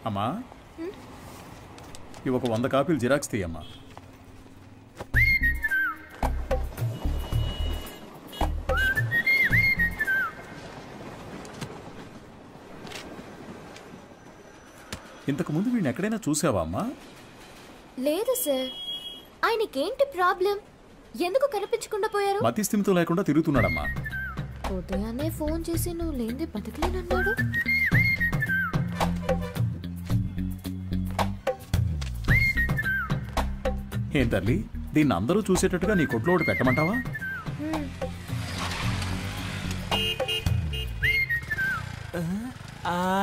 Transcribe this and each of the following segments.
అమ్మా ఇవి ఒక 100 కాపీలు జిరాక్స్ తీయమ్మా. ఇంతకు ముందు వీడిని ఎక్కడైనా చూసావా అమ్మా? లేదు సార్. ఆయనకేంటి ప్రాబ్లం? ఎందుకు కనిపించకుండా పోయారు? మతి స్థిమితం లేకుండా తిరుగుతున్నాడమ్మా. ఉదయాన్నే ఫోన్ చేసి నువ్వు లేనిదే బతకలేనన్నాడు. ఏం తల్లి, దీన్ని అందరూ చూసేటట్టుగా నీ కొట్లో ఒకటి పెట్టమంటావా?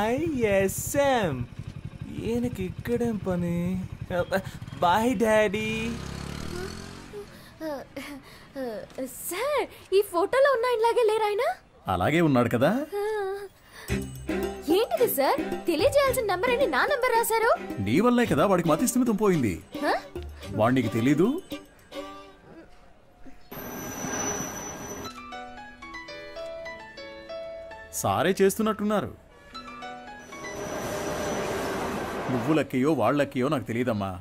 ఐఎస్ఎం ఈయనకి ఇక్కడేం పని? Bye daddy. సార్, ఈ ఫోటోలో ఉన్న ఇలాగే లేరు ఆయన? అలాగే ఉన్నాడు కదా. ఏంటిది సార్? తెలియజేయాల్సిన నంబర్ అని నా నంబర్ రాశారు. నీ వల్లే కదా వాడికి మతి స్థిమితం పోయింది. వాడికి తెలీదు. సారే చేస్తున్నట్టున్నారు. నువ్వు లక్కయో వాళ్ళక్కయో నాకు తెలియదమ్మా.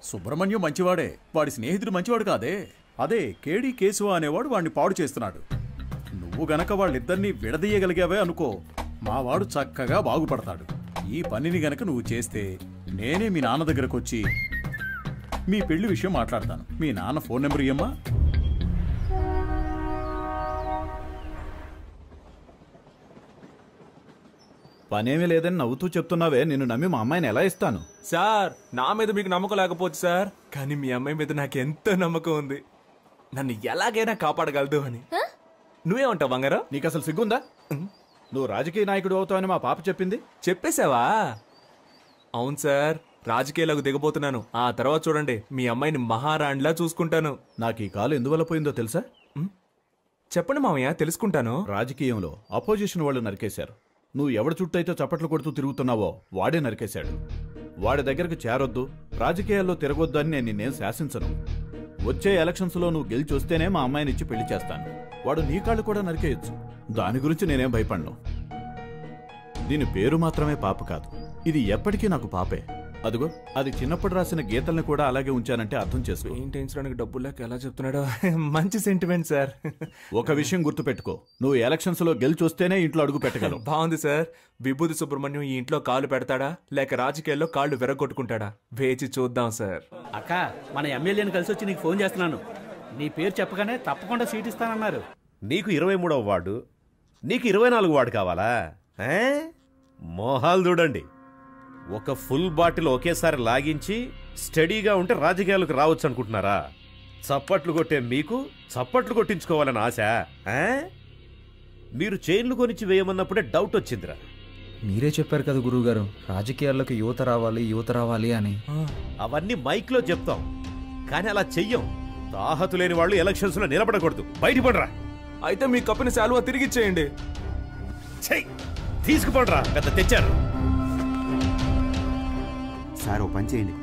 సుబ్రహ్మణ్యం మంచివాడే, వాడి స్నేహితుడు మంచివాడు కాదే. అదే కేడి కేశవ అనేవాడు వాడిని పాడు చేస్తున్నాడు. నువ్వు గనక వాళ్ళిద్దరినీ విడదీయగలిగావే అనుకో, మావాడు చక్కగా బాగుపడతాడు. ఈ పనిని గనక నువ్వు చేస్తే నేనే మీ నాన్న దగ్గరకు వచ్చి మీ పెళ్లి విషయం మాట్లాడతాను. మీ నాన్న ఫోన్ నెంబర్ ఇయ్యమ్మా. పనేమీ లేదని నవ్వుతూ చెప్తున్నావే, నిన్ను నమ్మి మా అమ్మాయిని ఎలా ఇస్తాను? సార్, నా మీద మీకు నమ్మకం లేకపోవచ్చు సార్, కానీ మీ అమ్మాయి మీద నాకు ఎంతో నమ్మకం ఉంది. నన్ను ఎలాగైనా కాపాడగలదు అని. నువ్వేమంటావు బంగారం? నీకు అసలు సిగ్గుందా? నువ్వు రాజకీయ నాయకుడు అవుతావని మా పాప చెప్పింది. చెప్పేశావా? అవును సార్, రాజకీయాలకు దిగబోతున్నాను. ఆ తర్వాత చూడండి, మీ అమ్మాయిని మహారాణిలా చూసుకుంటాను. నాకు ఈ కాలు ఎందువల్ల పోయిందో తెలుసా? చెప్పండి మామయ్య, తెలుసుకుంటాను. రాజకీయంలో అపోజిషన్ వాళ్ళు నరికేశారు. నువ్వు ఎవడి చుట్టూ అయితే చప్పట్లు కొడుతూ తిరుగుతున్నావో వాడే నరికేశాడు. వాడి దగ్గరకు చేరొద్దు, రాజకీయాల్లో తిరగొద్దు అని నేను నిన్నేం శాసించను. వచ్చే ఎలక్షన్స్లో నువ్వు గెలిచి వస్తేనే మా అమ్మాయిని ఇచ్చి పెళ్లి చేస్తాను. వాడు నీ కాళ్ళు కూడా నరికేయచ్చు. దాని గురించి నేనేం భయపడను. దీని పేరు మాత్రమే పాప కాదు, ఇది ఎప్పటికీ నాకు పాపే. అదిగో, అది చిన్నప్పుడు రాసిన గీతల్ని కూడా అలాగే ఉంచానంటే అర్థం చేసుకో. పెయింటించడానికి డబ్బులు లేక ఎలా చెప్తున్నాడో. మంచి సెంటిమెంట్ సార్. ఒక విషయం గుర్తుపెట్టుకో, నువ్వు ఎలక్షన్స్ లో గెలిచి వస్తేనే ఇంట్లో అడుగు పెట్టగలవు. బాగుంది సార్. విభూతి సుబ్రహ్మణ్యం ఈ ఇంట్లో కాళ్ళు పెడతాడా లేక రాజకీయాల్లో కాళ్ళు విరగొట్టుకుంటాడా? వేచి చూద్దాం సార్. అక్క, మన ఎమ్మెల్యేని కలిసి వచ్చి నీకు ఫోన్ చేస్తున్నాను. నీ పేరు చెప్పగానే తప్పకుండా సీట్ ఇస్తానన్నారు. నీకు 23వ వార్డు, నీకు 24 వార్డు కావాలా? మోహాలు చూడండి. ఒక ఫుల్ బాటిల్ ఒకేసారి లాగించి స్టడీగా ఉంటే రాజకీయాలకు రావచ్చు అనుకుంటున్నారా? చప్పట్లు కొట్టే మీకు చప్పట్లు కొట్టించుకోవాలని ఆశ? మీరు చైన్లు కొనిచ్చి వేయమన్నప్పుడే డౌట్ వచ్చిందిరా. మీరే చెప్పారు కదా గురువుగారు, రాజకీయాల్లోకి యువత రావాలి అని. అవన్నీ మైక్లో చెప్తాం, కానీ అలా చెయ్యం. తాహతు లేని వాళ్ళు ఎలక్షన్స్ లో నిలబడకూడదు. బయటపడరా. అయితే మీ కప్పుని శాలువా తిరిగిచ్చేయండి. తీసుకుపడరా, పెద్ద తెచ్చారు. సార్, ఓ పని చేయండి.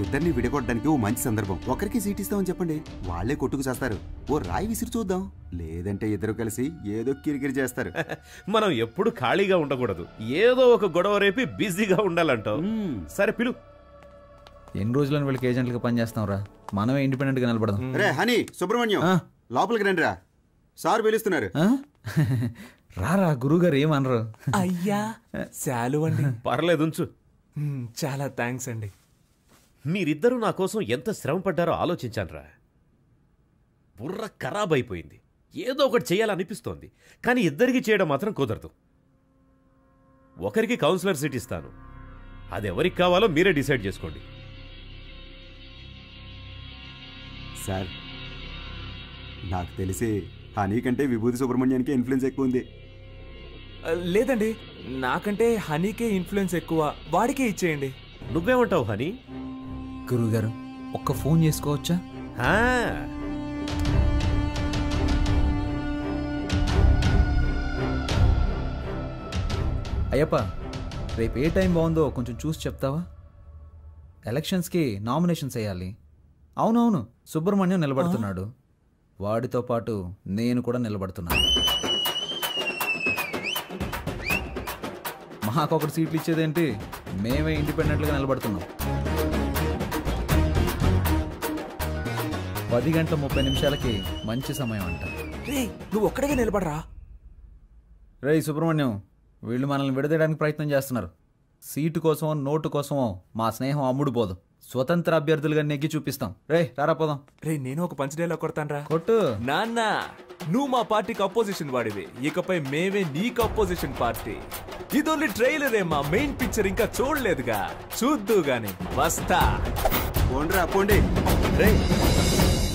ఇద్దరిని విడగొట్టడానికి ఓ మంచి సందర్భం. ఒకరికి సీట్ ఇస్తామని చెప్పండి, వాళ్లే కొట్టుకు చేస్తారు. ఓ రాయి విసిరి చూద్దాం. లేదంటే ఇద్దరు కలిసి ఏదో కిరికిరి చేస్తారు. మనం ఎప్పుడు ఖాళీగా ఉండకూడదు, ఏదో ఒక గొడవ రేపి బిజీగా ఉండాలంటావు. సరే పిలు. ఎన్ని రోజులని వీళ్ళకి ఏజెంట్లుగా పనిచేస్తాం రా, మనమే ఇండిపెండెంట్ గా నిలబడదాం. రే హనీ, సుబ్రహ్మణ్యం లోపలికి రండి రా, సార్ పిలుస్తున్నారు. రారా, గురువుగారు ఏమనరు. అయ్యా శాలువ అండి. పర్లేదు, ఉంచు. చాలా థ్యాంక్స్ అండి. మీరిద్దరూ నా కోసం ఎంత శ్రమ పడ్డారో ఆలోచించానురా. బుర్ర ఖరాబ్ అయిపోయింది. ఏదో ఒకటి చేయాలనిపిస్తోంది, కానీ ఇద్దరికి చేయడం మాత్రం కుదరదు. ఒకరికి కౌన్సిలర్ సీట్ ఇస్తాను, అది ఎవరికి కావాలో మీరే డిసైడ్ చేసుకోండి. సార్, నాకు తెలిసి హనీ కంటే విభూతి సుబ్రహ్మణ్యానికి ఇన్ఫ్లుయెన్స్ ఎక్కువ ఉంది. లేదండి, నాకంటే హనీకే ఇన్ఫ్లుయెన్స్ ఎక్కువ. వాడికే ఇచ్చేయండి. నువ్వేమంటావు హనీ? గురువుగారు, ఒక్క ఫోన్ చేసుకోవచ్చా? అయ్యప్ప, రేపు ఏ టైం బాగుందో కొంచెం చూసి చెప్తావా? ఎలక్షన్స్కి నామినేషన్స్ వేయాలి. అవునవును, సుబ్రహ్మణ్యం నిలబడుతున్నాడు, వాడితో పాటు నేను కూడా నిలబడుతున్నాను. మాకొకటి సీట్లు ఇచ్చేదేంటి, మేమే ఇండిపెండెంట్గా నిలబడుతున్నాం. 10:30 మంచి సమయం అంట. రే నువ్వు ఒక్కడిగా నిలబడరా. రే సుబ్రహ్మణ్యం, వీళ్ళు మనల్ని విడదీయడానికి ప్రయత్నం చేస్తున్నారు. సీటు కోసమో నోటు కోసమో మా స్నేహం అమ్ముడు పోదు. స్వతంత్ర అభ్యర్థులుగా నెగ్గి చూపిస్తాం. రే రారా పోదాం. రే నేను ఒక పంచ్ డైలాగ్ కొడతాను రా. కొట్టు. నాన్న నువ్వు మా పార్టీకి అపోజిషన్ వాడివి, ఇకపై మేమే నీకు అపోజిషన్ పార్టీ. ఇది ఓన్లీ ట్రైలర్ ఏమా, మెయిన్ పిక్చర్ ఇంకా చూడలేదుగా, చూద్దు గాని వస్తా. పోండ్రా పోండి. రే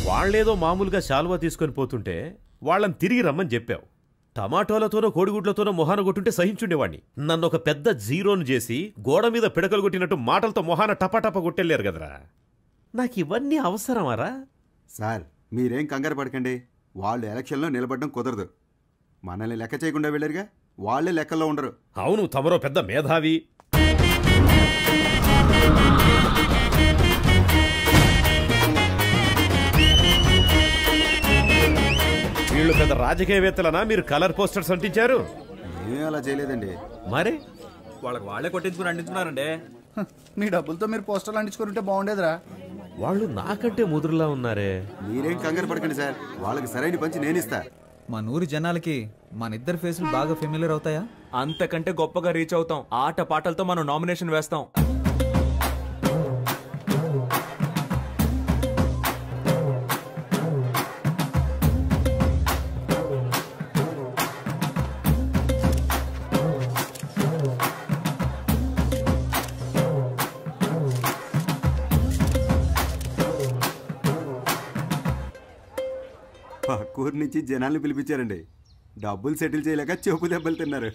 వాళ్ళేదో మామూలుగా శాలువా తీసుకొని పోతుంటే వాళ్ళని తిరిగి రమ్మని చెప్పావు. టమాటోలతోనో కోడిగుడ్లతోనో మొహాన కొట్టుంటే సహించుండేవాడిని. నన్ను ఒక పెద్ద జీరోను చేసి గోడ మీద పిడకలు కొట్టినట్టు మాటలతో మొహాన టపాటపా కొట్టెళ్ళారు కదరా. నాకు ఇవన్నీ అవసరమారా? సార్ మీరేం కంగారు పడకండి, వాళ్ళు ఎలక్షన్లో నిలబడడం కుదరదు. మనల్ని లెక్క చేయకుండా వెళ్ళారుగా, వాళ్ళే లెక్కల్లో ఉండరు. అవును, తమరో పెద్ద మేధావి. వీళ్ళు పెద్ద రాజకీయవేత్తలనా మీరు కలర్ పోస్టర్స్ అంటించారు? ఏం అలా చేయలేదండి. మరి వాళ్ళకి వాళ్ళే కొట్టించుకుని అంటించున్నారండి. మీ డబ్బులతో మీరు పోస్టర్లు అంటించుకుని ఉంటే బాగుండేదిరా. వాళ్ళు నాకంటే ముదురులా ఉన్నారే. మీరేం కంగారు పడకండి సార్, వాళ్ళకి సరైన పంచి నేనిస్తా. మా నూరి జనాలకి మన ఇద్దరు ఫేసులు బాగా ఫెమిలియర్ అవుతాయా? అంతకంటే గొప్పగా రీచ్ అవుతాం. ఆట పాటలతో మనం నామినేషన్ వేస్తాం. పక్కూరు నుంచి జనాల్ని పిలిపించారండి. డబ్బులు సెటిల్ చేయలేక చెప్పు దెబ్బలు తిన్నారు.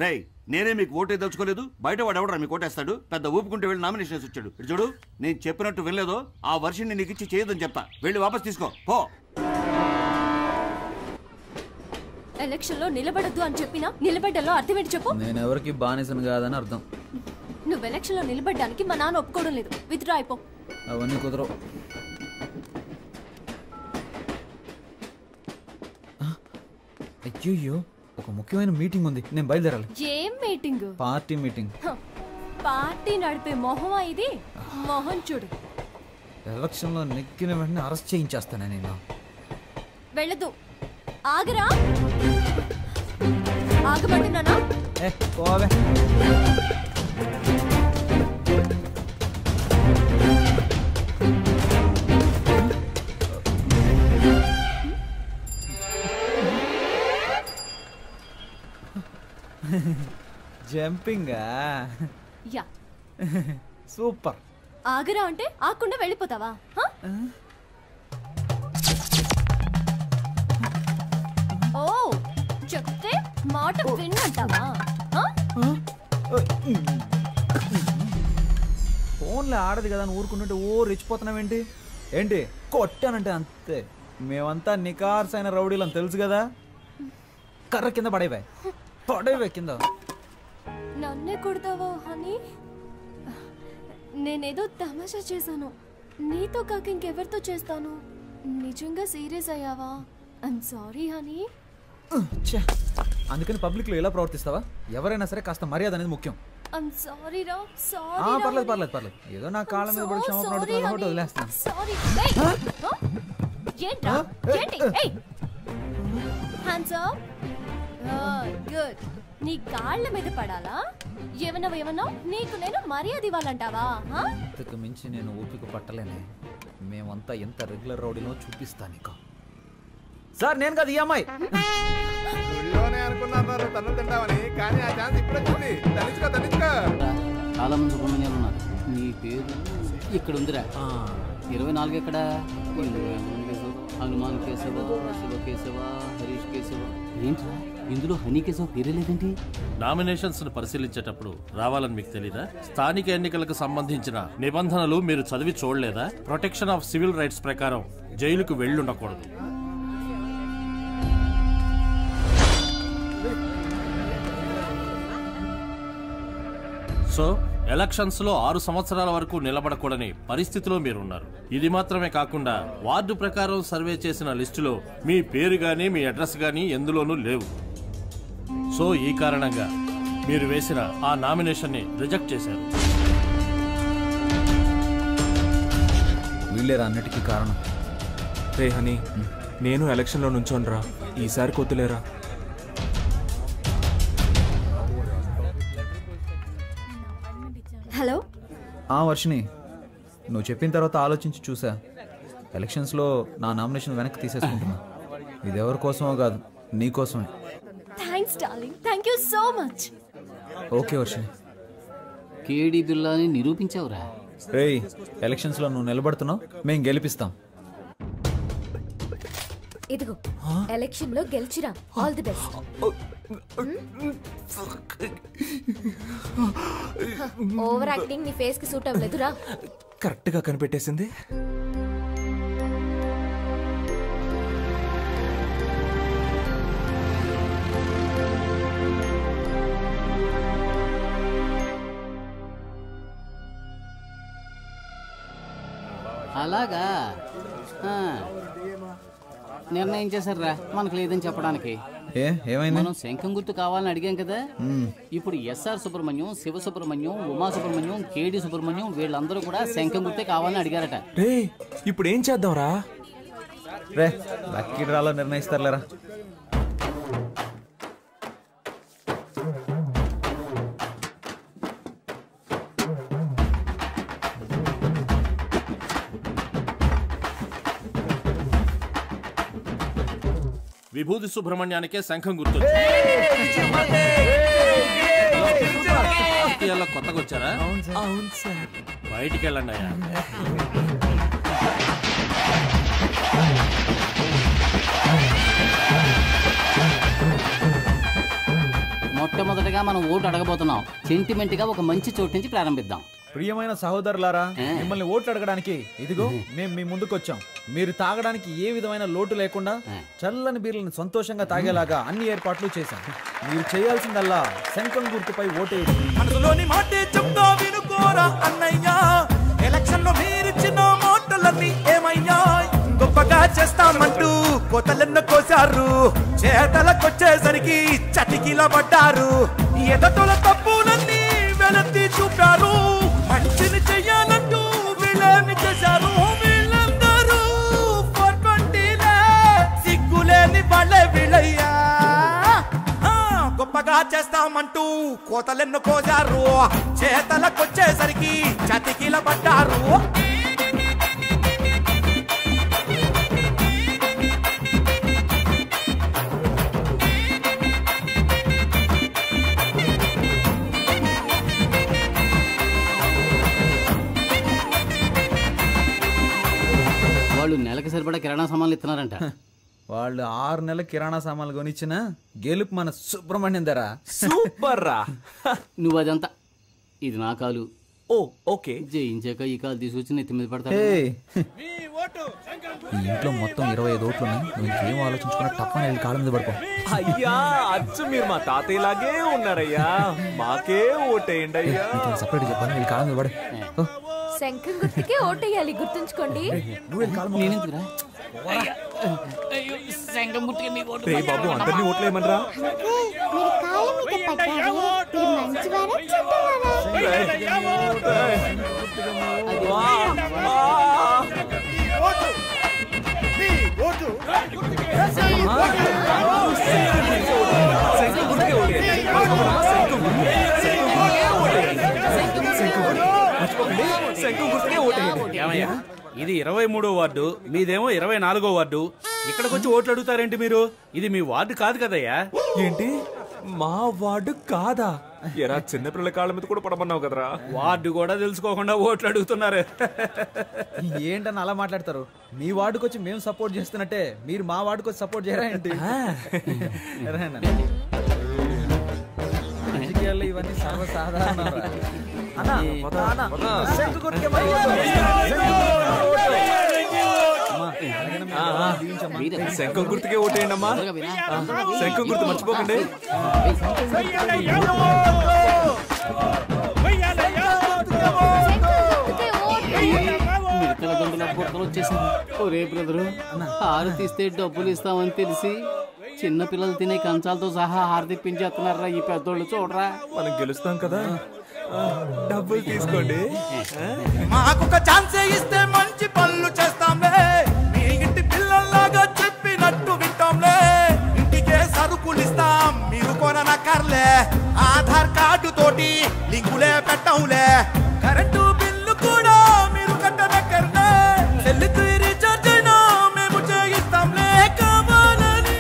రేయ్ నేనే మీకు ఓటే దలుచుకోలేదు, బయట వాడు ఎవడరా మీకు ఓటేస్తాడు? పెద్ద ఊపుకుంటే వెళ్ళి నామినేషన్ వేసి వచ్చాడు. ఇటు చూడు, నేను చెప్పినట్టు వినలేదో ఆ వర్షన్ని నీకు ఇచ్చి చేయొద్దని చెప్తా. వెళ్ళి వాపస్ తీసుకో పో. ఎలక్షన్ లో నిలబడద్దు అని చెప్పినా నిలబడ్డలో అర్థం ఏంటి చెప్పు. నేను ఎవరికి బానిసను కాదని అర్థం. నువ్వు ఎలక్షన్ లో నిలబడ్డానికి మా నాన్న ఒప్పుకోవడం లేదు. విత్డ్రా అయిపో. అవన్నీ కుదరవు. అయ్యో ఒక ముఖ్యమైన మీటింగ్ ఉంది, నేను బయలుదేరాలి. ఏం మీటింగ్? Party meeting. పార్టీ నడిపే మొహమా ఇది? మొహం చూడు. ఎలక్షన్ లో నెక్కిన వెంటనే అరెస్ట్ చేయించేస్తాను నేను. వెళ్ళదు. ఆగరా. ఆగమంటున్నానా? పోవే. జంపింగా? యా. సూపర్. ఆగరా అంటే ఆకుండా వెళ్ళిపోతావా? ఓ చెప్తే మాట విన్నంటావా? ఫోన్లో ఆడదు కదా అని ఊరుకుంటుంటే ఓ రెచ్చిపోతున్నావేంటి? ఏంటి కొట్టానంటే అంతే. మేమంతా నికార్సైన రౌడీలు అని తెలుసు కదా. కర్ర కింద పడేవే కింద. నన్నే కొడతావా హనీ? నేనేదో తమాషా చేశాను. నీతో కాక ఇంకెవరితో చేస్తాను? నిజంగా సీరియస్ అయ్యావా? I'm sorry honey. అందుకని పబ్లిక్ లో ఎలా ప్రవర్తిస్తావా? ఎవరైనా సరే కాస్త మర్యాద అనేది ముఖ్యం. ఐమ్ సారీ రా. సారీ. పర్లేదు పర్లేదు పర్లేదు. ఏదో నా కాళ్ళ మీద పడి క్షమాపణ వదిలేస్తాను. సారీ. ఏంట్రా? ఏంటి? Hands up. గుడ్. నీ కాళ్ళ మీద పడాలా? ఏమన్నా నీకు నేను మర్యాద ఇవ్వాలంటావా? ఇంతకు మించి నేను ఓపిక పట్టలేనే. మేమంతా ఎంత రెగ్యులర్ రౌడీలో చూపిస్తా నీకు. సార్ నేను కదా ఈ అమ్మాయి. చాలా మంది సుబ్రహ్మణ్యాలు ఉన్నారు. నీ పేరు ఇక్కడ ఉందిరా. 24 ఎక్కడ? హనుమాన్ కేశవ, శివ కేశవ, హరీష్ కేశవ. ఏంట్రా ఇందులో హనీ కేశవ పేరే లేదేంటి? నామినేషన్స్ ను పరిశీలించేటప్పుడు రావాలని మీకు తెలీదా? స్థానిక ఎన్నికలకు సంబంధించిన నిబంధనలు మీరు చదివి చూడలేదా? ప్రొటెక్షన్ ఆఫ్ సివిల్ రైట్స్ ప్రకారం జైలుకు వెళ్ళుండకూడదు. సో ఎలక్షన్స్ లో 6 సంవత్సరాల వరకు నిలబడకూడని పరిస్థితిలో మీరున్నారు. ఇది మాత్రమే కాకుండా వార్డు ప్రకారం సర్వే చేసిన లిస్టులో మీ పేరు గానీ మీ అడ్రస్ గానీ ఎందులోనూ లేవు. సో ఈ కారణంగా మీరు వేసిన ఆ నామినేషన్ని రిజెక్ట్ చేశారు. వీళ్ళేరా అన్నిటికీ కారణం. రే హనీ, నేను ఎలక్షన్లో నుంచోనరా, ఈసారి కొద్దులేరా. హలో. వర్షిని, నువ్వు చెప్పిన తర్వాత ఆలోచించి చూసా. ఎలక్షన్స్లో నా నామినేషన్ వెనక్కి తీసేసుకుంటున్నా. ఇది ఎవరి కోసమో కాదు, నీ కోసమే. Thanks darling, thank you so much. Okay Varshini. కేడి బిల్లాని నిరూపించావురా. రేయ్, ఎలక్షన్స్లో నువ్వు నిలబడుతున్నావు, మేము గెలిపిస్తాం. ఇదిగో ఎలక్షన్ లో గెలిచిరా. All the best. Over acting నీ ఫేస్ కి సూట్ అవ్వలేదురా. కరెక్ట్ గా కనిపెట్టేసింది. అలాగా నిర్ణయం చేశారా మనకు లేదని చెప్పడానికి. ఏమైంది? మనం శంఖం గుర్తు కావాలని అడిగాం కదా. ఇప్పుడు ఎస్ఆర్ సుబ్రహ్మణ్యం, శివ సుబ్రహ్మణ్యం, ఉమా సుబ్రహ్మణ్యం, కేడి సుబ్రహ్మణ్యం వీళ్ళందరూ కూడా శంఖం గుర్తే కావాలని అడిగారట. రే ఇప్పుడు ఏం చేద్దాం రా? రే లక్కీ డ్రాలో నిర్ణయిస్తారులేరా. విభూతి సుబ్రహ్మణ్యానికే శంఖం గుర్తు. కొత్తగా వచ్చారా? అవును సార్. బయటికి వెళ్ళండి అయ్యా. మొట్టమొదటిగా మనం ఓటు అడగబోతున్నాం. సెంటిమెంట్ గా ఒక మంచి చోటు నుంచి ప్రారంభిద్దాం. ప్రియమైన సహోదరులారా, మిమ్మల్ని ఓట్లు అడగడానికి ఇదిగో మేము మీ ముందుకు వచ్చాం. మీరు తాగడానికి ఏ విధమైన లోటు లేకుండా చల్లని బీర్లను సంతోషంగా తాగేలాగా అన్ని ఏర్పాట్లు చేశాం. మీరు చేయాల్సిందల్లా శంఖం గుర్తుపై ఓటేయండి. మనసులోని మాటే చెప్తా వినుకోరా అన్నయ్యా. ఎలక్షన్ లో మీరిచ్చిన మాటలన్నీ ఏమయ్యా? గొప్పగా చేస్తామంటూ కోతలెన్నో కోసారు, చేతలకొచ్చేసరికి చతికిల పడ్డారు. ఎదటల తప్పులన్నీ వెలత్తి చూపారు, మంచిని చెయ్యాలంటూ వీళ్ళని చేశారు. వీళ్ళందరూ 420లే, సిగ్గులేని వాళ్ళే వీళ్ళయ్యా. గొప్పగా చేస్తామంటూ కోతలెన్నో కోసారు, చేతలకొచ్చేసరికి చతికిల పడ్డారు. వాళ్ళు నెలకి సరిపడా కిరాణా సామాన్లు ఇస్తున్నారంట. వాళ్ళు 6 నెలల కిరాణా సామాన్లు కొనిచ్చిన గెలుపు మన సుబ్రహ్మణ్యం ధర. సూపర్ రా. నువ్వు అదంతా, ఇది నా కాలు. ఓ ఓకే. జయించాక ఈ కాలు తీసుకొచ్చి నెత్తి మీద పడతా. ఈ ఇంట్లో మొత్తం 25 ఓట్లు ఉన్నాయి. నువ్వు ఇంకేం ఆలోచించుకున్నా తప్పని వెళ్ళి కాళ్ళ మీద పడుకో. అయ్యా అచ్చు మీరు మా తాతయ్యలాగే ఉన్నారయ్యా. మాకే ఓటేయండి అయ్యా. సపరేట్ చెప్పాను, వెళ్ళి కాళ్ళ మీద పడే. శంఖం గుర్తుకే ఓటేయాలి, గుర్తుంచుకోండి. బాబు అందరినీ ఓట్లేయమనరా. ఇది 23వ వార్డు, మీదేమో 24వ వార్డు. ఇక్కడికి వచ్చి ఓట్లు అడుగుతారేంటి మీరు? ఇది మీ వార్డు కాదు కదయ్యా. ఏంటి మా వార్డు కాదా? ఎరా చిన్నపిల్లల కాళ్ళ మీద కూడా పడమన్నావు కదరా. వార్డు కూడా తెలుసుకోకుండా ఓట్లు అడుగుతున్నారు. ఏంటని అలా మాట్లాడతారు? మీ వార్డుకి వచ్చి మేము సపోర్ట్ చేస్తున్నట్టే మీరు మా వార్డుకి వచ్చి సపోర్ట్ చేయరా ఏంటి? రాజకీయాల్లో ఇవన్నీ సర్వసాధారణ. శంఖం గుర్తుకే ఓటేయండి అమ్మా. శంఖం గుర్తు మర్చిపోకండి. మిడతల గొంతుల బుట్టలు వచ్చేసింది. ఒరే బ్రదరు, 6 తీస్తే డబ్బులు ఇస్తామని తెలిసి చిన్న పిల్లలు తినే కంచాలతో సహా హారతిప్పించేస్తున్నారా ఈ పెద్దోళ్ళు చూడరా. మనం గెలుస్తాం కదా, డబ్బులు తీసుకోండి. మాకొక ఛాన్స్ ఇస్తే మంచి పనులు చేస్తాంలే, మీ ఇంటి పిల్లల్లాగా చెప్పినట్టు వింటాంలే. ఇంటికే సరుకులు ఇస్తాం, మీరు కొననక్కర్లే. ఆధార్ కార్డు తోటి లింకులే పెట్టంలే. కరెంటు బిల్లు కూడా మీరు కట్టనక్కర్లే. సెల్లుకు రీఛార్జ్ అయినా మేము చేయిస్తాంలే. కావాలని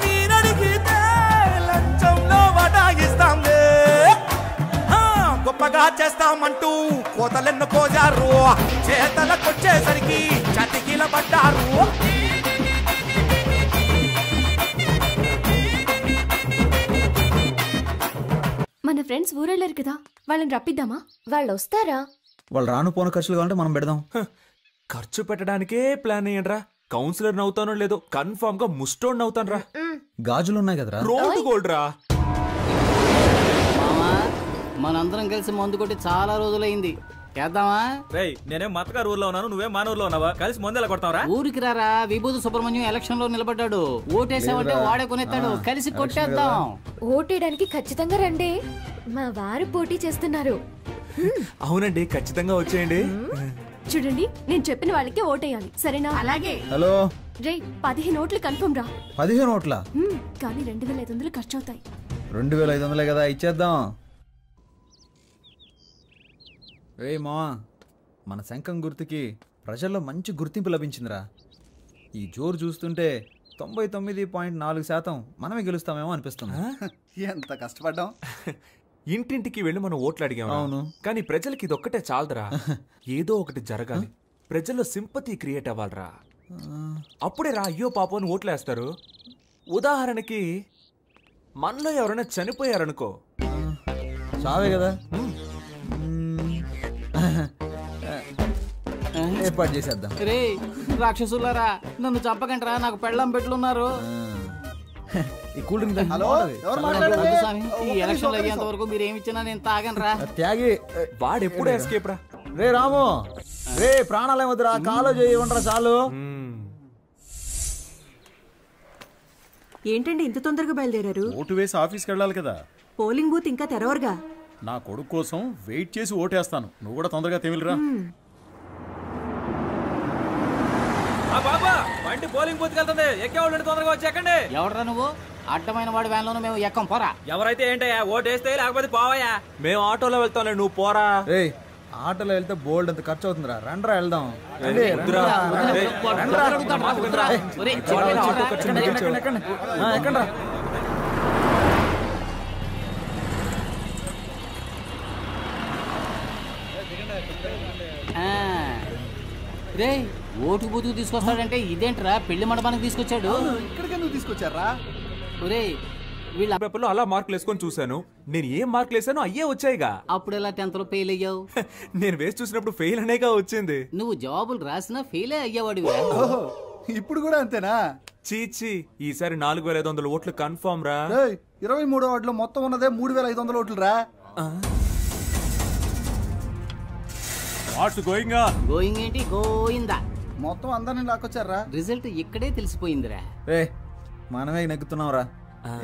మీరడిగితే లంచంలో వడాయిస్తాంలే. గొప్పగా చేస్తామంటూ కోతలెన్ను కోజారు, చేతలకొచ్చేసరికి చతికిల పడ్డారు. మన ఫ్రెండ్స్ ఊరెళ్ళారు కదా, వాళ్ళని రప్పిద్దామా? వాళ్ళు వస్తారా? వాళ్ళు రాను పోను ఖర్చులు కావాలంటే మనం పెడదాం. ఖర్చు పెట్టడానికే ప్లాన్ అయ్యండ్రా. కౌన్సిలర్ నవ్వుతానో లేదో కన్ఫర్మ్ గా ముస్టోన్ అవుతాను రా. గాజులు ఉన్నాయి కదరా, రోడ్డు గోల్డ్ రా. మనందరం కలిసి మందు కొట్టి చాలా రోజులైంది, చేద్దామా? రేయ్ నేనేం మతగారు ఊర్లో ఉన్నాను, నువ్వేం మన ఊర్లో ఉన్నావా? కలిసి మందు ఎలా కొడతావరా? ఊరికి రారా, విభూతి సుబ్రహ్మణ్యం ఎలక్షన్ లో నిలబడ్డాడు. ఓటేసామంటే వాడే కొనేస్తాడు, కలిసి కొట్టేద్దాం. ఓటేయడానికి ఖచ్చితంగా రండి, మా వారు పోటీ చేస్తున్నారు. అవునండి, ఖచ్చితంగా వచ్చేయండి. చూడండి, నేను చెప్పిన వాళ్ళకి ఓటేయాలి, సరేనా? అలాగే. హలో రే 15 ఓట్లు కన్ఫర్మ్ రా. 15 ఓట్ల? కానీ 2500 ఖర్చు అవుతాయి. 2500 కదా, ఇచ్చేద్దాం. రే మా, మన శంఖం గుర్తుకి ప్రజల్లో మంచి గుర్తింపు లభించిందిరా. ఈ జోరు చూస్తుంటే 99.4% మనమే గెలుస్తామేమో అనిపిస్తుంది. ఎంత కష్టపడ్డాం. ఇంటింటికి వెళ్ళి మనం ఓట్లు అడిగాం. అవును. కానీ ప్రజలకి ఇదొక్కటే చాలదురా, ఏదో ఒకటి జరగాలి. ప్రజల్లో సింపతి క్రియేట్ అవ్వాలరా, అప్పుడే రా అయ్యో పాపం అని ఓట్లేస్తారు. ఉదాహరణకి మనలో ఎవరైనా చనిపోయారనుకో, చావే కదా, ఏర్పాటు చేసేద్దాం. రే రాక్షసులారా, నన్ను చంపకంటరా, నాకు పెళ్ళం పెట్లున్నారు. ఈ కూల్ డ్రింక్ ఈ ఎలక్షన్ అయ్యేంత వరకు మీరు ఏమి ఇచ్చినా నేను తాగనరా. త్యాగి వాడు ఎప్పుడు ఎస్కేప్ రా. రే రాము, రే ప్రాణాలు ఏమొద్దురా, కాలో చేయకుండా చాలు. ఏంటండి ఇంత తొందరగా బయలుదేరారు? ఓటు వేసి ఆఫీస్కి వెళ్ళాలి కదా. పోలింగ్ బూత్ ఇంకా తెరవరుగా. నా కొడుకు కోసం వెయిట్ చేసి ఓటేస్తాను, నువ్వు కూడా తొందరగా తెమిలిరా. బాబా బండి పోలింగ్ బూత్ వెళ్తుంది, ఎక్కేవాళ్ళు తొందరగా వచ్చి ఎక్కండి. ఎవడరా నువ్వు? అడ్డమైన వాడి వ్యాన్లోనూ మేము ఎక్కం, పోరా. ఎవరైతే ఏంటయ్యా, ఓటేస్తే లేకపోతే పోవయ్యా. మేము ఆటోలో వెళ్తాంలే, నువ్వు పోరా. ఆటోలో వెళ్తే బోల్డ్ అంత ఖర్చు అవుతుందిరా, రండ్రా వెళ్దాం. ఎక్కండ్రా. రే ఓటు బూతుకు తీసుకొస్తాడంటే ఇదేంట్రా, పెళ్లి మండపానికి తీసుకొచ్చాడు. ఇక్కడికి ఎందుకు తీసుకొచ్చారా? ఒరే వీళ్ళ పేపర్లో అలా మార్కులు వేసుకొని చూశాను, నేను ఏం మార్కులు వేసానో అయ్యే వచ్చాయిగా. అప్పుడు ఎలా 10th లో ఫెయిల్ అయ్యావు? నేను వేసి చూసినప్పుడు ఫెయిల్ అనేగా వచ్చింది. నువ్వు జవాబులు రాసినా ఫెయిలే అయ్యేవాడు. ఇప్పుడు కూడా అంతేనా? చీచి, ఈసారి 4500 ఓట్లు కన్ఫర్మ్ రా. 23వ వార్డులో మొత్తం ఉన్నదే 3500 ఓట్లు రా. గోయింగ్ ఏంటి, గోయిందా? మొత్తం అందరిని లాక్కొచ్చారా? రిజల్ట్ ఇక్కడే తెలిసిపోయిందిరా. మనమే నెగ్గుతున్నాం రా.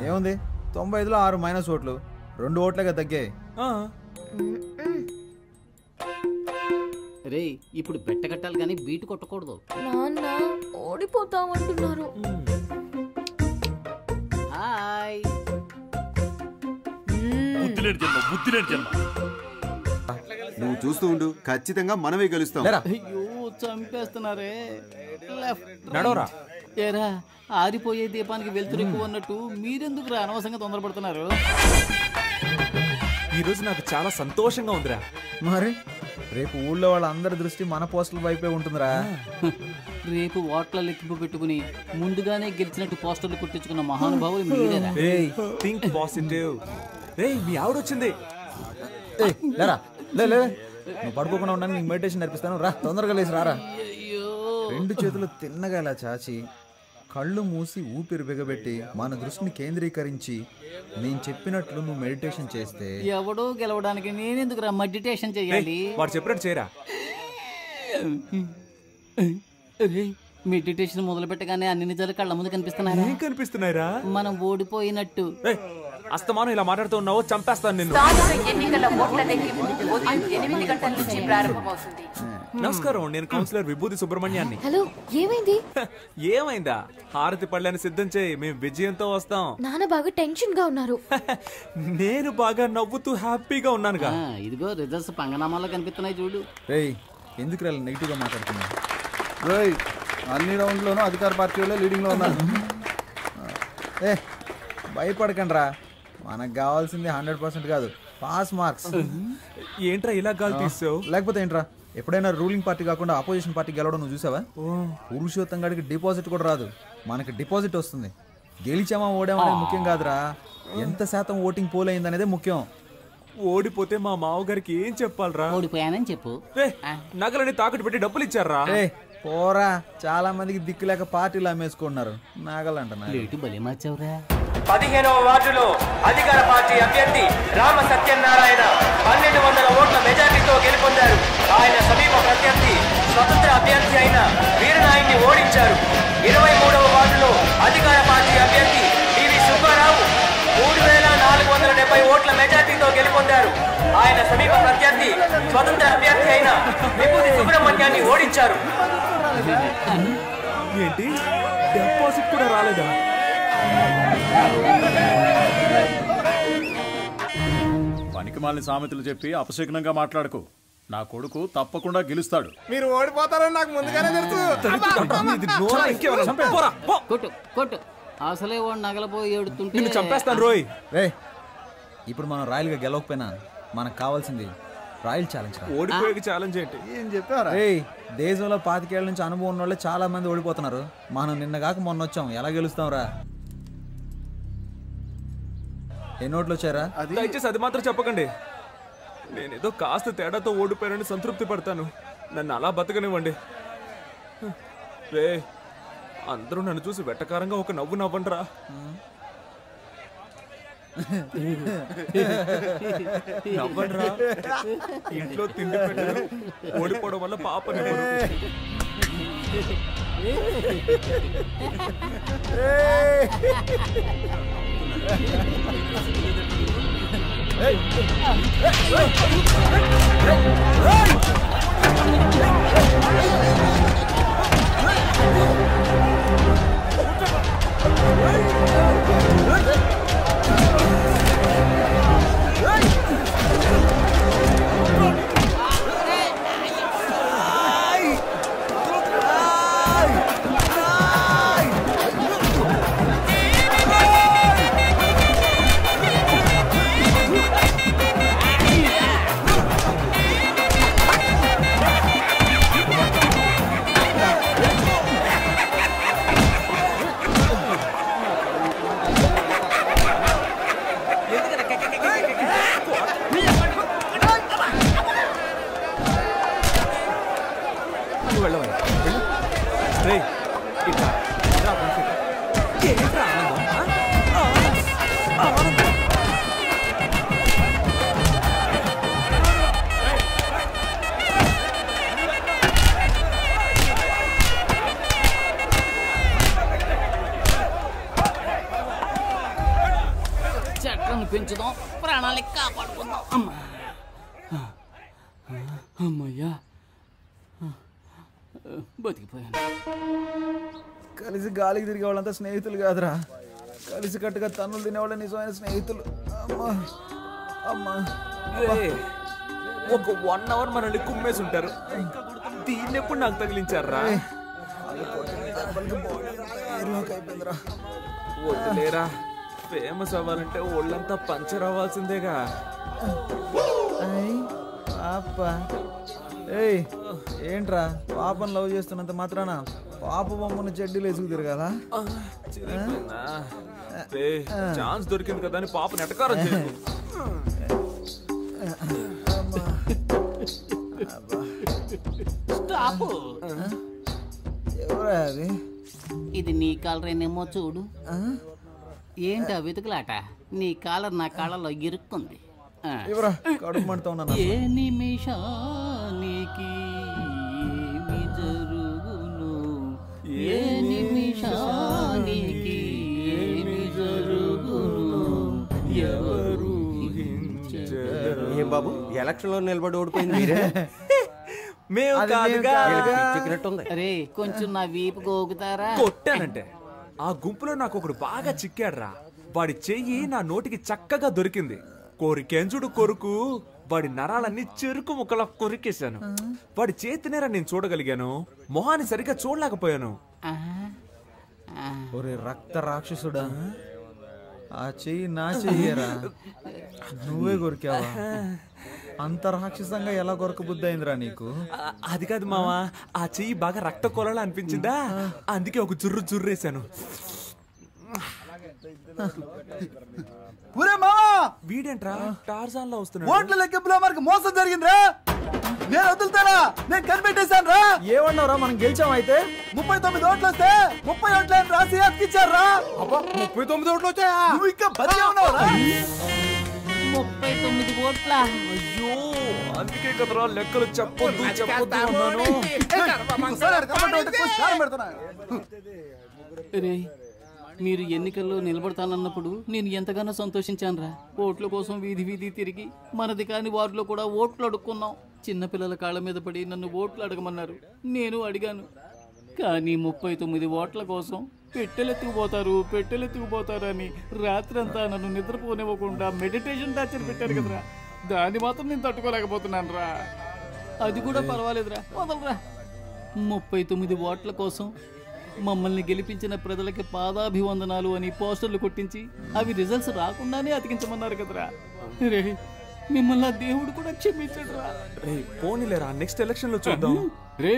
ఏముంది, 95లో 6 మైనస్ ఓట్లు, 2 ఓట్లుగా తగ్గాయి. రే ఇప్పుడు బెట్ట కట్టాలి కానీ బీటు కొట్టకూడదు. నాన్న ఓడిపోతామంటున్నారు. హాయ్. నువ్వు చూస్తూ ఉండు, ఖచ్చితంగా మనమే గెలుస్తాం. అయ్యో చంపేస్తున్నారే. నడవరా. ఏరా ఆరిపోయే దీపానికి వెళ్తురు ఎక్కువ అన్నట్టు మీరెందుకు రా అనవసరంగా తొందరపడుతున్నారు? ఈ రోజు నాకు చాలా సంతోషంగా ఉందిరా. మరి రేపు ఊళ్ళో వాళ్ళందరి దృష్టి మన పోస్టుల వైపే ఉంటుందిరా. రేపు ఓట్ల లెక్కింపు పెట్టుకుని ముందుగానే గెలిచినట్టు పోస్టర్లు కుట్టించుకున్న మహానుభావులు మీరేనా? Think positive. మీ ఆవిడొచ్చింది. లేరా, నువ్వు పడుకోకుండా ఉండడానికి నీకు మెడిటేషన్ నేర్పిస్తాను, రా తొందరగా లేచి రారా. 2 చేతులు తిన్నగా ఇలా చాచి కళ్ళు మూసి ఊపిరి బిగబెట్టి మన దృష్టిని కేంద్రీకరించి నేను చెప్పినట్లు నువ్వు మెడిటేషన్ చేస్తే ఎవడో గెలవడానికి నేనెందుకు రా మెడిటేషన్ చేయాలి? వాడు చెప్పినట్టు చేయరా. మెడిటేషన్ మొదలు పెట్టగానే అన్ని నిజాలు కళ్ళ ముందు కనిపిస్తున్నారా? ఏం కనిపిస్తున్నాయిరా? మనం ఓడిపోయినట్టు. అస్తమానం ఇలా మాట్లాడుతూ ఉన్నావు, చంపేస్తాను నిన్ను. ఎన్నికల ఓట్ల లెక్కింపు ఉదయం 8 గంటల నుంచి ప్రారంభమవుతుంది. నమస్కారం, నేను కౌన్సిలర్ విభూతి సుబ్రహ్మణ్యాన్ని. హలో, ఏమైంది? ఏమైందా? హారతి పళ్ళని సిద్ధం చేయి, మేము విజయంతో వస్తాం. నాన్న బాగా టెన్షన్ గా ఉన్నారు. నేను బాగా నవ్వుతూ హ్యాపీగా ఉన్నానుగా. ఇదిగో రిజల్ట్స్ పంగనామాలో కనిపిస్తున్నాయి చూడు. రేయ్, ఎందుకు రా నెగిటివ్ గా మాట్లాడుతున్నావు? రేయ్, అన్ని రౌండ్లోనూ అధికార పార్టీ వాళ్ళే లీడింగ్ లో ఉన్నారు. భయపడకండి రా, మనకు కావాల్సింది 100% కాదు, పాస్ మార్క్స్. ఏంట్రా ఇలా గాలి తీసావు? లేకపోతే ఏంట్రా, ఎప్పుడైనా రూలింగ్ పార్టీ కాకుండా ఆపోజిషన్ పార్టీ గెలవడం నువ్వు చూసావా? పురుషోత్తం గారికి డిపాజిట్ కూడా రాదు, మనకి డిపాజిట్ వస్తుంది. గెలిచామా ఓడామా అనేది ముఖ్యం కాదురా, ఎంత శాతం ఓటింగ్ పోల్ అయింది అనేది ముఖ్యం. ఓడిపోతే మా మావగారికి ఏం చెప్పాలరా? ఓడిపోయానని చెప్పు. నగలని తాకట్టు పెట్టి డబ్బులు ఇచ్చారా? పోరా, చాలా మందికి దిక్కు లేక పార్టీలు అమ్మేసుకుంటున్నారు. నాగలంట 15వ వార్డులో అధికార పార్టీ అభ్యర్థి రామ సత్యనారాయణ 1200 ఓట్ల మెజార్టీతో గెలుపొందారు. ఆయన సమీప ప్రత్యర్థి స్వతంత్ర అభ్యర్థి అయిన వీరనాయుడిని ఓడించారు. 23వ వార్డులో అధికార పార్టీ అభ్యర్థి డివి సుబ్బారావు 3470 ఓట్ల మెజార్టీతో గెలుపొందారు. ఆయన సమీప ప్రత్యర్థి స్వతంత్ర అభ్యర్థి అయిన విభూతి సుబ్రహ్మణ్యాన్ని ఓడించారు. ఏంటి, డిపాజిట్ కూడా రాలేదా? పనికిమాలిన సామెతలు చెప్పి అపశకునంగా మాట్లాడకు. నా కొడుకు తప్పకుండా గెలుస్తాడు. మీరు ఓడిపోతారని నాకు ముందుగానే తెలుసు. కొట్టు కొట్టు, అసలే వాడు నగలపోయి ఏడుతుంటే చంపేస్తాను రోయ్. రే, ఇప్పుడు మనం రాయల్గా గెలవకపోయినా మనకు కావాల్సింది రాయల్ ఛాలెంజ్. ఓడిపోయే ఛాలెంజ్ ఏంటి? ఏం చెప్పారా? దేశంలో 25 ఏళ్ల నుంచి అనుభవం ఉన్న వాళ్ళే చాలా మంది ఓడిపోతున్నారు. మనం నిన్న కాక మొన్న వచ్చాం, ఎలా గెలుస్తాం రా? ఎన్ని ఓట్లు వచ్చారా? దయచేసి అది మాత్రం చెప్పకండి. నేనేదో కాస్త తేడాతో ఓడిపోయానని సంతృప్తి పడతాను. నన్ను అలా బతకనివ్వండి. రే, అందరూ నన్ను చూసి వెట్టకారంగా ఒక నవ్వు నవ్వండిరా. నవ్వండిరా. ఇంట్లో తిండి పెట్టారు, ఓడిపోవడం వల్ల పాపని చెట్లను పెంచుదాం, ప్రాణాలకి కాపాడుకుందాం. అమ్మా, అమ్మయ్యా, బతికిపోయాను. కలిసి గాలికి తిరిగే వాళ్ళంతా స్నేహితులు కాదురా, కలిసి కట్టుగా తన్నులు తినేవాళ్ళ నిజమైన స్నేహితులు. అమ్మా అమ్మా, ఒక 1 అవర్ మనల్ని కుమ్మేసి ఉంటారు. దీన్ని ఎప్పుడు నాకు తగిలించారా? వదిలేరా, ఫేమస్ అవ్వాలంటే ఒళ్ళంతా పంచర్ అవ్వాల్సిందేగా. ఏంట్రా, పాపను లవ్ చేస్తున్నంత మాత్రాన పాప బొమ్మను చెడ్డీలు వేసుకు తిరగాల? ఛాన్స్ దొరికింది కదా అని పాపని ఎటకారం చేయకు. స్టాప్. ఎవరా అది? ఇది నీ కాలరేనేమో చూడు. ఏంటా వెతుకులాట? నీ కాలర్ నా కాళ్ళలో ఇరుక్కుంది. ఏ నిమిషానికి ఏమి జరుగును? ఏం బాబు ఎలక్షన్ లో నిలబడి ఓడిపోయింది మీరే? మేము కాదుగా. అరే కొంచెం నా వీపు గోగుతారా? కొట్టానంటే ఆ గుంపులో నాకు ఒకడు బాగా చిక్కాడ్రా. వాడి చెయ్యి నా నోటికి చక్కగా దొరికింది. కోరికెంజుడు కొరుకు వాడి నరాలన్నీ చెరుకు ముక్కలా కొరికేశాను. వాడి చేతినేరా నేను చూడగలిగాను, మొహాన్ని సరిగ్గా చూడలేకపోయాను. ఒరే రక్త రాక్షసుడా, ఆ చెయ్యి నా చెయ్యరా, నువ్వే కొరికావా? అంత రాక్షసంగా ఎలా కొరక బుద్ధి అయిందిరా నీకు? అది కాదు మావా, ఆ చెయ్యి బాగా రక్త కొలలా అనిపించిందా, అందుకే ఒక జుర్రు జుర్రేశాను. వీడేంట్రా టార్జాన్ లో వస్తున్నాడు? ఓట్ల లెక్కింపులో మనకు మోసం జరిగిందిరా. నేను వదులుతానా? నేను కనిపెట్టేశాను రా. ఏమన్నావురా, మనం గెలిచాం అయితే? 39 ఓట్లు వస్తే 30 ఓట్లని రాసి అతికిచ్చారా? 39 ఓట్లు వచ్చాయా? నువ్వు ఇంకా బతికే ఉన్నావురా? 39 ఓట్ల. అయ్యో అందుకే కదరా లెక్కలు చెప్పొద్దు చెప్పొద్దు అన్నాను. రే మీరు ఎన్నికల్లో నిలబడతానన్నప్పుడు నేను ఎంతగానో సంతోషించానురా. ఓట్ల కోసం వీధి వీధి తిరిగి మనది కాని వార్డులో కూడా ఓట్లు అడుక్కున్నాం. చిన్నపిల్లల కాళ్ళ మీద పడి నన్ను ఓట్లు అడగమన్నారు, నేను అడిగాను. కానీ 39 ఓట్ల కోసం పెట్టెలెత్తుకుపోతారు అని రాత్రంతా నన్ను నిద్రపోనివ్వకుండా మెడిటేషన్ టార్చర్ పెట్టారు కదరా. దాన్ని మాత్రం నేను తట్టుకోలేకపోతున్నాను రా. అది కూడా పర్వాలేదురా, వదలరా. 39 ఓట్ల కోసం మమ్మల్ని గెలిపించిన ప్రజలకి పాదాభివందనాలు అని పోస్టర్లు కొట్టించి అవి రిజల్ట్స్ రాకుండానే అతికించమన్నారు కదరా. రే మిమ్మల్ని ఆ దేవుడు కూడా క్షమించడురా. రే పోనీలేరా, నెక్స్ట్ ఎలక్షన్ లో చూద్దాం. రే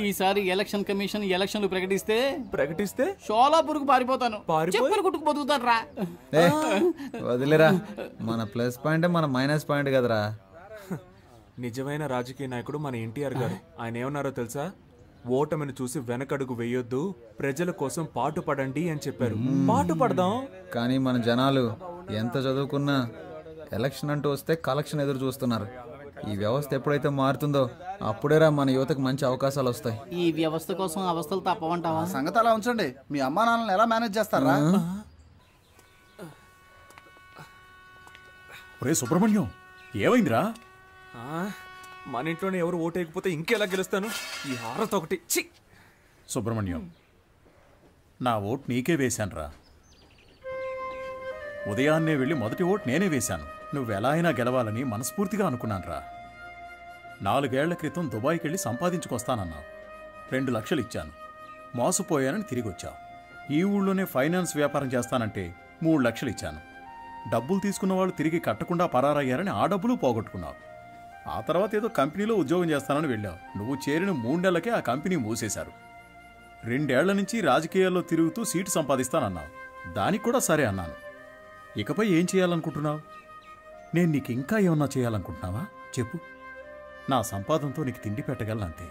ఈసారి ఎలక్షన్ కమిషన్ ఎలక్షన్లు ప్రకటిస్తే షోలాపూర్కు పారిపోతాను, చెప్పులు కుట్టుకు బతుకుతాను రా. వదిలేరా, మన ప్లస్ పాయింట్ మన మైనస్ పాయింట్ కదరా. నిజమైన రాజకీయ నాయకుడు మన ఎన్టీఆర్ గారు. ఆయన ఏమన్నారో తెలుసా? ఓటమిని చూసి వెనకడుగు వేయొద్దు, ప్రజల కోసం పాటు పడండి అని చెప్పారు. పాటు పడదాం. కానీ మన జనాలు ఎంత చదువుకున్నా ఎలక్షన్ అంటూ వస్తే కలెక్షన్ ఎదురు చూస్తున్నారు. ఈ వ్యవస్థ ఎప్పుడైతే మారుతుందో అప్పుడేరా మన యువతకు మంచి అవకాశాలు వస్తాయి. ఈ వ్యవస్థ కోసం అవస్థలు తప్పవంటావా? సంగతి అలా ఉంచండి. మీ అమ్మా నాన్నలను ఎలా మేనేజ్ చేస్తారా? ఒరే సుబ్రహ్మణ్యం, ఏమైందిరా? మన ఇంట్లోనే ఎవరు ఓటేయకపోతే ఇంకెలా గెలుస్తాను? ఈ హారత ఒకటి. సుబ్రహ్మణ్యం, నా ఓటు నీకే వేశానురా. ఉదయాన్నే వెళ్ళి మొదటి ఓటు నేనే వేశాను. నువ్వెలా అయినా గెలవాలని మనస్ఫూర్తిగా అనుకున్నానురా. 4 ఏళ్ల క్రితం దుబాయ్కి వెళ్ళి సంపాదించుకొస్తానన్నావు. 2 లక్షలు ఇచ్చాను, మోసపోయానని తిరిగి వచ్చావు. ఈ ఊళ్ళోనే ఫైనాన్స్ వ్యాపారం చేస్తానంటే 3 లక్షలు ఇచ్చాను. డబ్బులు తీసుకున్న వాళ్ళు తిరిగి కట్టకుండా పరారయ్యారని ఆ డబ్బులు పోగొట్టుకున్నావు. ఆ తర్వాత ఏదో కంపెనీలో ఉద్యోగం చేస్తానని వెళ్ళావు. నువ్వు చేరిన 3 నెలలకే ఆ కంపెనీ మూసేశారు. 2 ఏళ్ల నుంచి రాజకీయాల్లో తిరుగుతూ సీటు సంపాదిస్తానన్నావు. దానికి కూడా సరే అన్నాను. ఇకపై ఏం చేయాలనుకుంటున్నావు? నేను నీకు ఇంకా ఏమన్నా చేయాలనుకుంటున్నావా చెప్పు. నా సంపాదనతో నీకు తిండి పెట్టగలనంతే.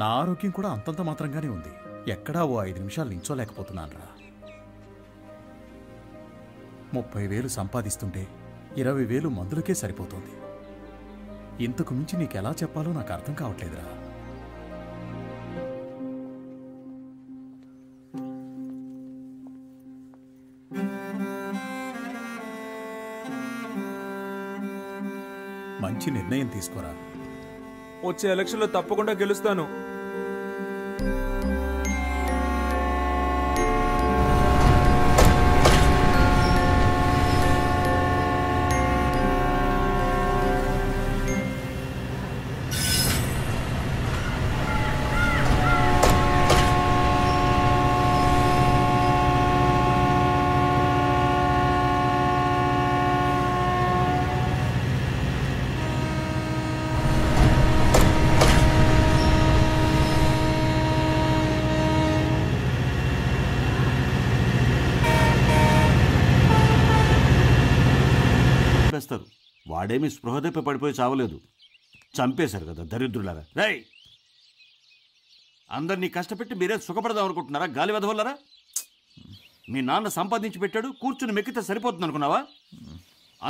నా ఆరోగ్యం కూడా అంతంత మాత్రంగానే ఉంది. ఎక్కడా ఓ 5 నిమిషాలు నించోలేకపోతున్నానురా. 30,000 సంపాదిస్తుంటే 20,000 మందులకే సరిపోతుంది. ఇంతకు మించి నీకెలా చెప్పాలో నాకు అర్థం కావట్లేదురా. మంచి నిర్ణయం తీసుకోరా. వచ్చే ఎలక్షన్లో తప్పకుండా గెలుస్తాను. వాడేమి స్పృహ తెప్పి పడిపోయి చావలేదు, చంపేశారు కదా దరిద్రులారా. రై అందరినీ కష్టపెట్టి మీరే సుఖపడదాం అనుకుంటున్నారా? గాలి వెదవల్లరా. మీ నాన్న సంపాదించి పెట్టాడు, కూర్చుని మెక్కితే సరిపోతుంది అనుకున్నావా?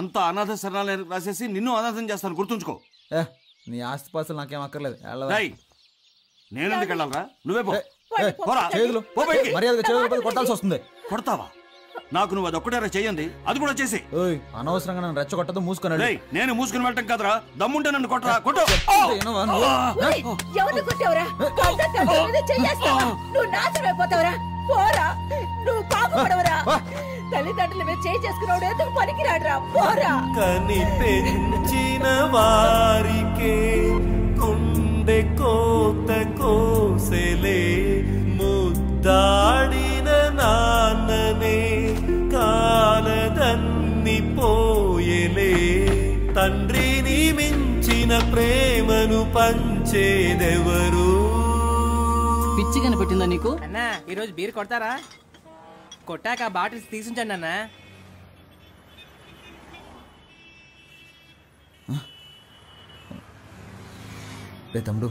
అంతా అనాథ శరణాలయం రాసేసి నిన్ను అనాథం చేస్తాను, గుర్తుంచుకో. నీ ఆస్తిపాస్తులు నాకేం అక్కర్లేదు. నేనెందుకు వెళ్ళాలరా? నువ్వే పో. మర్యాదగా చేతులు కొట్టాల్సి వస్తుంది. కొడతావా? నాకు నువ్వు అదొక్కటేరా చెయ్యండి, అది కూడా చేసి. అనవసరంగా నన్ను రెచ్చగొట్టదు, మూసుకున్నాడు. నేను మూసుకుని వెళ్ళటం కదరా, దమ్ముంటే నన్ను కొట్టరా, కొట్టు. ఎవరిని కొట్టావురా? నువ్వు నాశనమైపోతావురా. పోరా, నువ్వు పాపపడవరా. తల్లిదండ్రుల మీద చేయి చేసుకున్నాడు ఎందుకు పనికిరాడురా. పోరా. కని పెంచిన వారికే గుండె కోత కోసెలే, ముద్దాడిన నాన్ననే కాలదన్ని పోయెలే. తండ్రిని మించిన ప్రేమను పంచేదెవరు? పిచ్చి కనిపెట్టిందా నీకు? అన్నా ఈరోజు బీర్ కొడతారా? కొట్టాక బాటిల్స్ తీసుంచండి అన్నా. రే తమ్ముడు,